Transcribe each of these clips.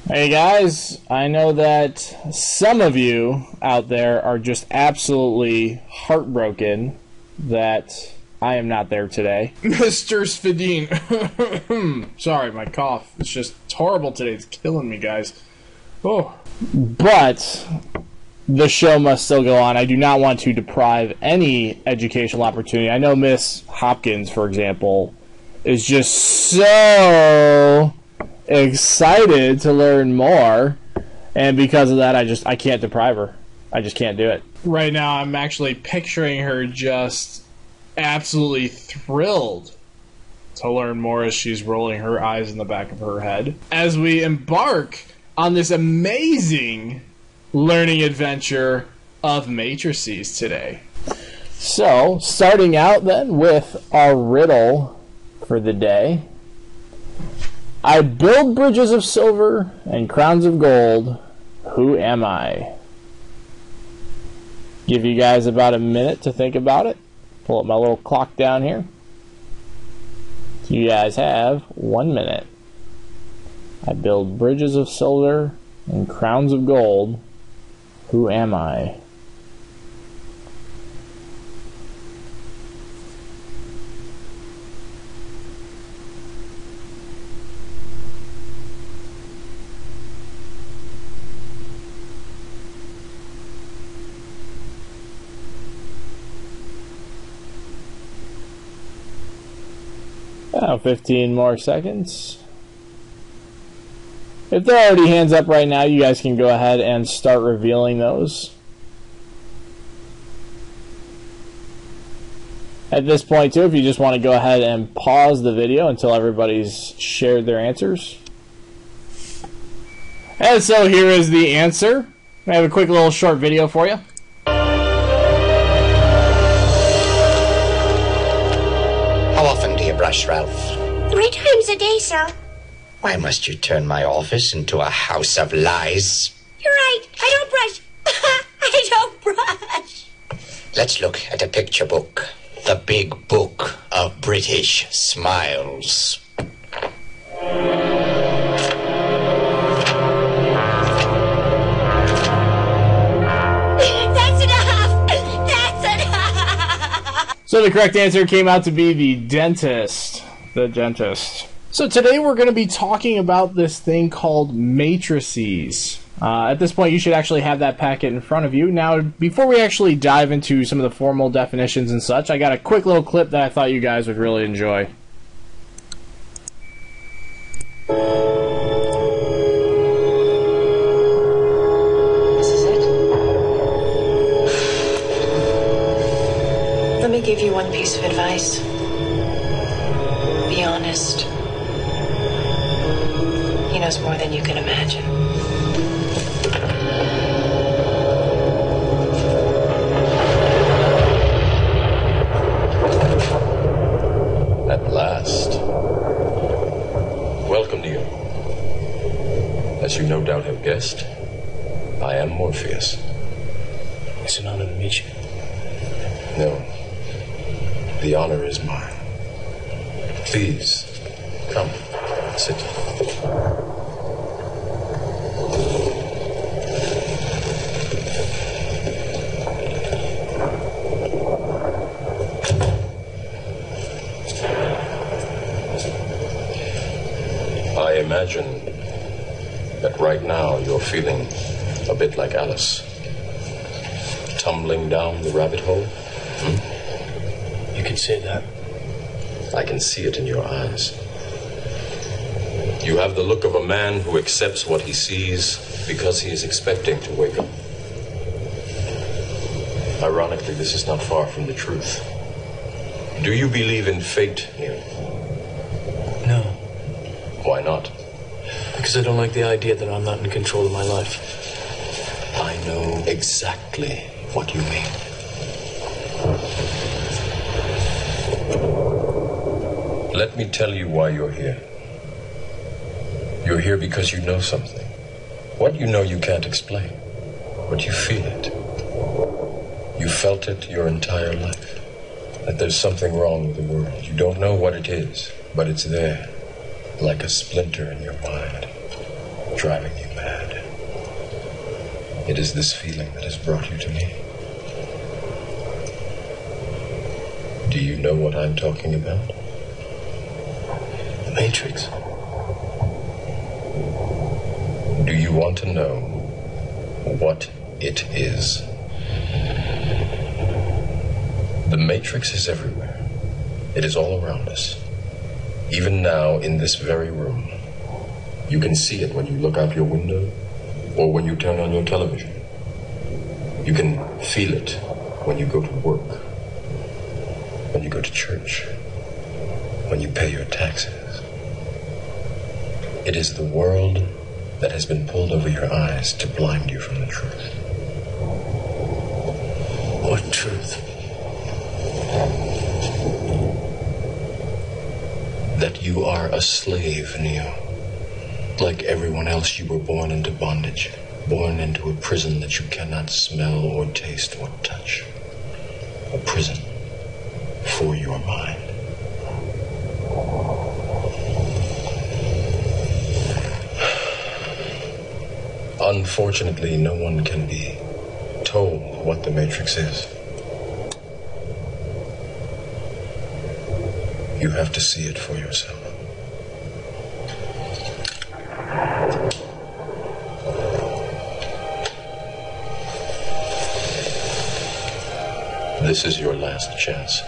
Hey guys, I know that some of you out there are just absolutely heartbroken that I am not there today. Mr. Svedin. Sorry, my cough. It's horrible today. It's killing me, guys. Oh. But the show must still go on. I do not want to deprive any educational opportunity. I know Miss Hopkins, for example, is just so excited to learn more, and because of that I can't deprive her. I just can't do it. Right now I'm actually picturing her just absolutely thrilled to learn more as she's rolling her eyes in the back of her head as we embark on this amazing learning adventure of matrices today. So, starting out then with our riddle for the day. I build bridges of silver and crowns of gold. Who am I? Give you guys about a minute to think about it. Pull up my little clock down here. You guys have 1 minute. I build bridges of silver and crowns of gold. Who am I? Now 15 more seconds. If there are already hands up right now, you guys can go ahead and start revealing those. At this point too, if you just want to go ahead and pause the video until everybody's shared their answers. And so here is the answer. I have a quick little short video for you. How often do you brush, Ralph? 3 times a day, sir. Why must you turn my office into a house of lies? You're right. I don't brush. I don't brush. Let's look at a picture book. The Big Book of British Smiles. That's enough. That's enough. So the correct answer came out to be the dentist. The dentist. So today we're going to be talking about this thing called matrices. At this point you should actually have that packet in front of you. Now before we actually dive into some of the formal definitions and such, I got a quick little clip that I thought you guys would really enjoy. This is it? Let me give you one piece of advice. Be honest. He knows more than you can imagine. At last. Welcome to you. As you no doubt have guessed, I am Morpheus. It's an honor to meet you. No. The honor is mine. Please, come, sit. I imagine that right now you're feeling a bit like Alice. Tumbling down the rabbit hole. You can say that. I can see it in your eyes. You have the look of a man who accepts what he sees because he is expecting to wake up. Ironically, this is not far from the truth. Do you believe in fate, Neil? No, Why not? because I don't like the idea that I'm not in control of my life. I know exactly what you mean. Let me tell you why you're here. You're here because you know something. What you know you can't explain, but you feel it. You felt it your entire life. That there's something wrong with the world. You don't know what it is, but it's there, like a splinter in your mind, driving you mad. It is this feeling that has brought you to me. Do you know what I'm talking about? The Matrix. Do you want to know what it is? The Matrix is everywhere. It is all around us. Even now, in this very room. You can see it when you look out your window or when you turn on your television. You can feel it when you go to work, when you go to church, when you pay your taxes. It is the world that has been pulled over your eyes to blind you from the truth. What truth? That you are a slave, Neo. Like everyone else, you were born into bondage, born into a prison that you cannot smell or taste or touch. A prison for your mind. Unfortunately, no one can be told what the Matrix is. You have to see it for yourself. This is your last chance.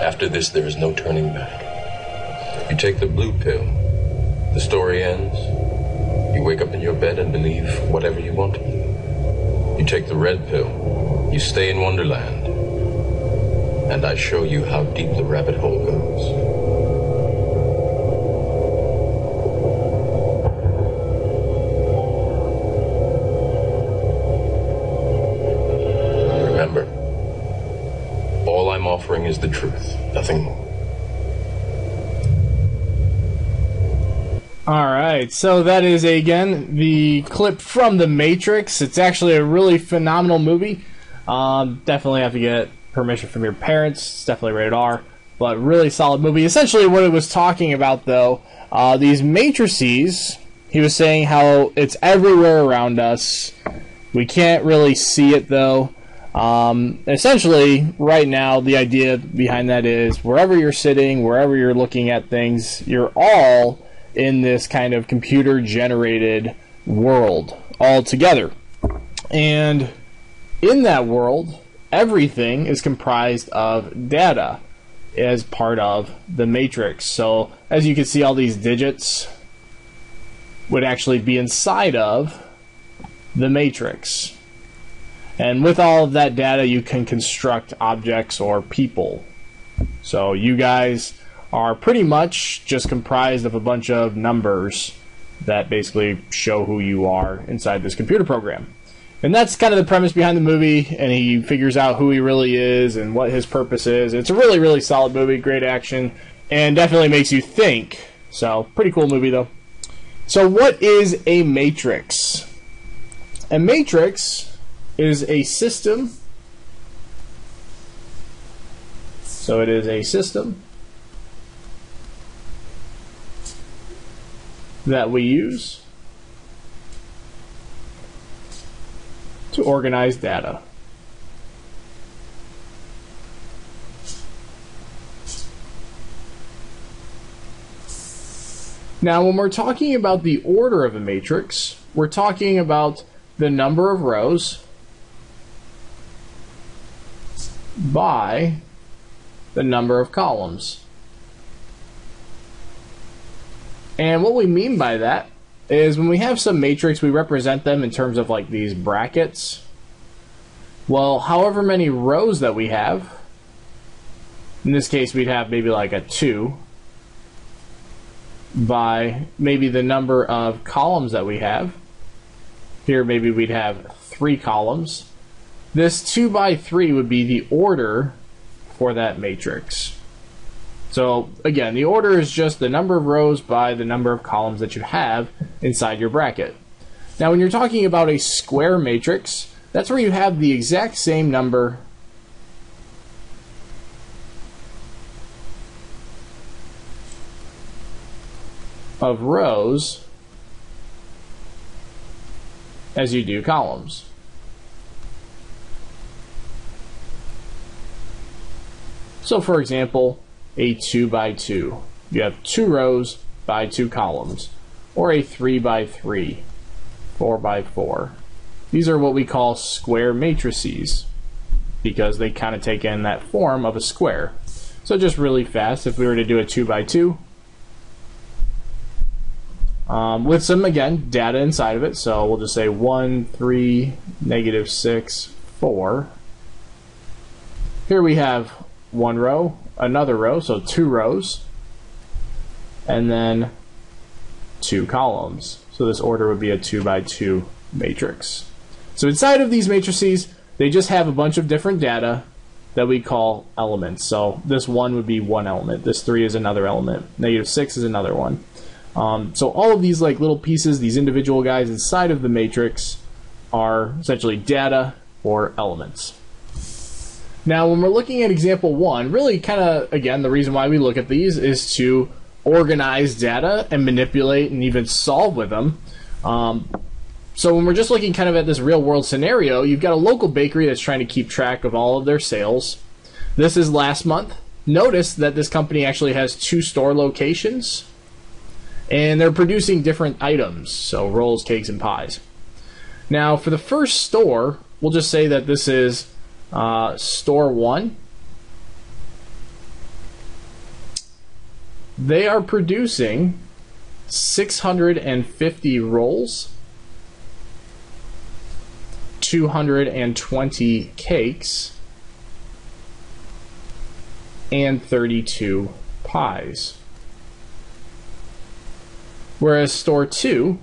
After this, there is no turning back. You take the blue pill, the story ends. You wake up in your bed and believe whatever you want to believe. You take the red pill, you stay in Wonderland, and I show you how deep the rabbit hole goes. Offering is the truth, nothing more. Alright, so that is, again, the clip from The Matrix. It's actually a really phenomenal movie. Definitely have to get permission from your parents. It's definitely rated R, but really solid movie. Essentially what it was talking about, though, these matrices, he was saying how it's everywhere around us. We can't really see it, though. Essentially, right now, the idea behind that is wherever you're sitting, wherever you're looking at things, you're all in this kind of computer-generated world all together. And in that world, everything is comprised of data as part of the Matrix. So, as you can see, all these digits would actually be inside of the Matrix. And with all of that data, you can construct objects or people. So you guys are pretty much just comprised of a bunch of numbers that basically show who you are inside this computer program. And that's kind of the premise behind the movie, and he figures out who he really is and what his purpose is. It's a really, really solid movie, great action, and definitely makes you think. So, pretty cool movie, though. So what is a matrix? A matrix is a system. So it is a system that we use to organize data. Now, when we're talking about the order of a matrix, we're talking about the number of rows by the number of columns. And what we mean by that is when we have some matrix, we represent them in terms of like these brackets. Well, however many rows that we have, in this case we'd have maybe like a 2 by maybe the number of columns that we have. Here maybe we'd have 3 columns. This 2 by 3 would be the order for that matrix. So again, the order is just the number of rows by the number of columns that you have inside your bracket. Now when you're talking about a square matrix, that's where you have the exact same number of rows as you do columns. So for example, a 2 by 2. You have 2 rows by 2 columns. Or a 3 by 3, 4 by 4. These are what we call square matrices, because they kind of take in that form of a square. So just really fast, if we were to do a 2 by 2, with some, again, data inside of it, so we'll just say 1, 3, -6, 4. Here we have 1 row, another row, so 2 rows, and then 2 columns. So this order would be a 2 by 2 matrix. So inside of these matrices, they just have a bunch of different data that we call elements. So this 1 would be one element, this 3 is another element, -6 is another one. So all of these like little pieces, these individual guys inside of the matrix, are essentially data or elements. Now when we're looking at example 1, really kind of, again, the reason why we look at these is to organize data and manipulate and even solve with them. So when we're just looking kind of at this real world scenario, you've got a local bakery that's trying to keep track of all of their sales. This is last month. Notice that this company actually has 2 store locations, and they're producing different items, so rolls, cakes, and pies. Now for the first store, we'll just say that this is store 1. They are producing 650 rolls, 220 cakes, and 32 pies. Whereas store 2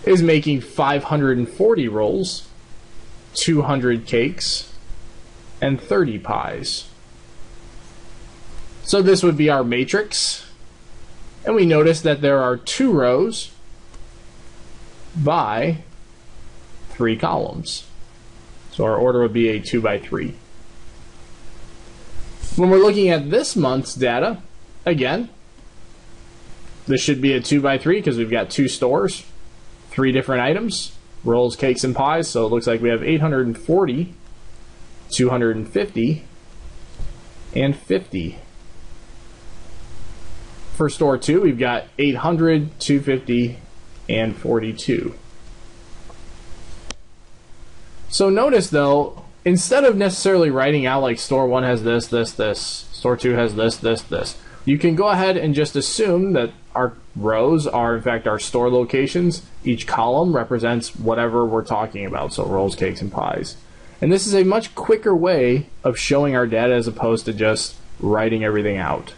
is making 540 rolls, 200 cakes, and 30 pies. So this would be our matrix, and we notice that there are 2 rows by 3 columns. So our order would be a 2 by 3. When we're looking at this month's data, again, this should be a 2 by 3 because we've got 2 stores, 3 different items, rolls, cakes, and pies. So it looks like we have 840, 250, and 50. For store 2, we've got 800, 250, and 42. So notice though, instead of necessarily writing out like store 1 has this, this, this, store 2 has this, this, this, you can go ahead and just assume that our rows are in fact our store locations. Each column represents whatever we're talking about, so rolls, cakes, and pies. And this is a much quicker way of showing our data as opposed to just writing everything out.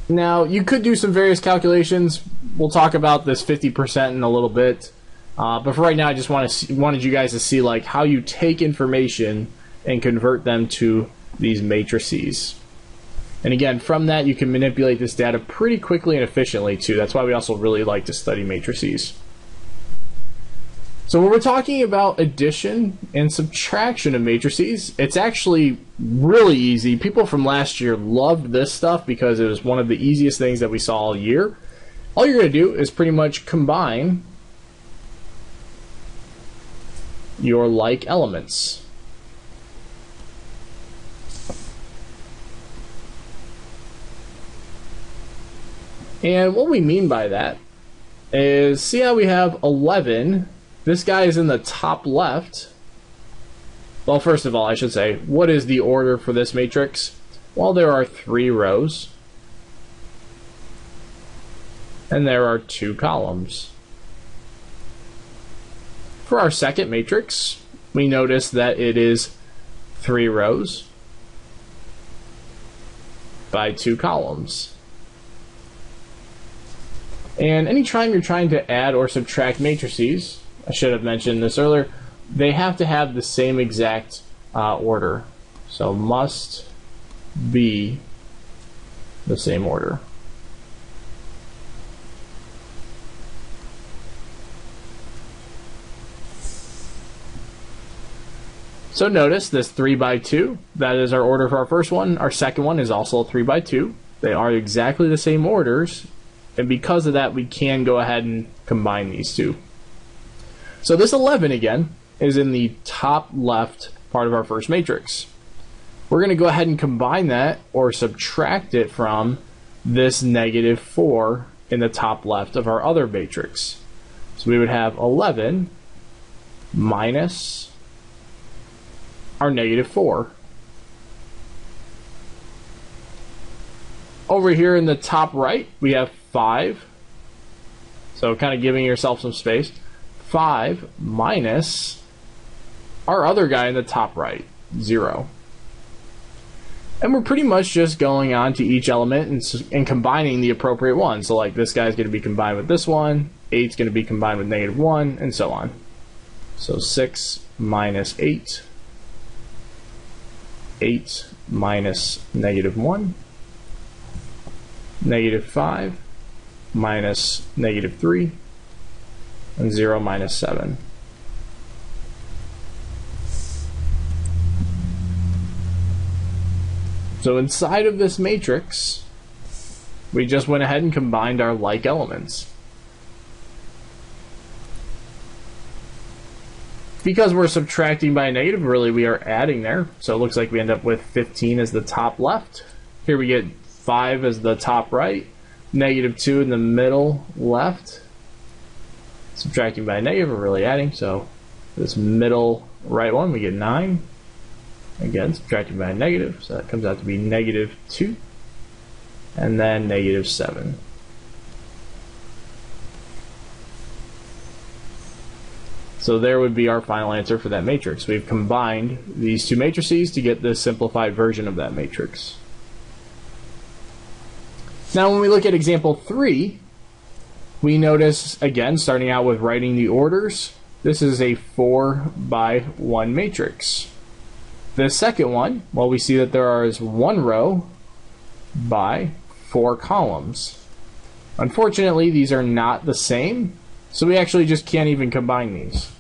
Now you could do some various calculations. We'll talk about this 50% in a little bit, but for right now I just wanted you guys to see like how you take information and convert them to these matrices. And again, from that you can manipulate this data pretty quickly and efficiently too. That's why we also really like to study matrices. So when we're talking about addition and subtraction of matrices, it's actually really easy. People from last year loved this stuff because it was one of the easiest things that we saw all year. All you're going to do is pretty much combine your like elements. And what we mean by that is, see how we have 11. This guy is in the top left. Well, first of all, I should say, what is the order for this matrix? Well, there are 3 rows. And there are 2 columns. For our second matrix, we notice that it is 3 rows by 2 columns. And anytime you're trying to add or subtract matrices, I should have mentioned this earlier, they have to have the same exact order. So must be the same order. So notice this 3 by 2, that is our order for our first one. Our second one is also 3 by 2. They are exactly the same orders, and because of that, we can go ahead and combine these two. So this 11 again is in the top left part of our first matrix. We're going to go ahead and combine that or subtract it from this -4 in the top left of our other matrix. So we would have 11 minus our -4. Over here in the top right, we have 5. So kind of giving yourself some space. 5 minus our other guy in the top right, 0. And we're pretty much just going on to each element and combining the appropriate one. So like this guy's going to be combined with this one, 8's going to be combined with -1, and so on. So 6 minus 8, 8 minus -1, -5 minus -3, and 0 minus 7. So inside of this matrix, we just went ahead and combined our like elements. Because we're subtracting by a negative, really we are adding there. So it looks like we end up with 15 as the top left. Here we get 5 as the top right, -2 in the middle left. Subtracting by a negative, we're really adding. So this middle right one, we get 9. Again, subtracting by a negative, so that comes out to be -2, and then -7. So there would be our final answer for that matrix. We've combined these two matrices to get this simplified version of that matrix. Now when we look at example 3, we notice, again, starting out with writing the orders, this is a 4x1 matrix. The second one, well, we see that there is 1 row by 4 columns. Unfortunately, these are not the same, so we actually just can't even combine these.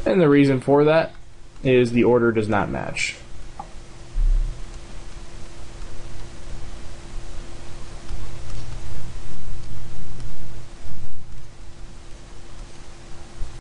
And the reason for that is the order does not match.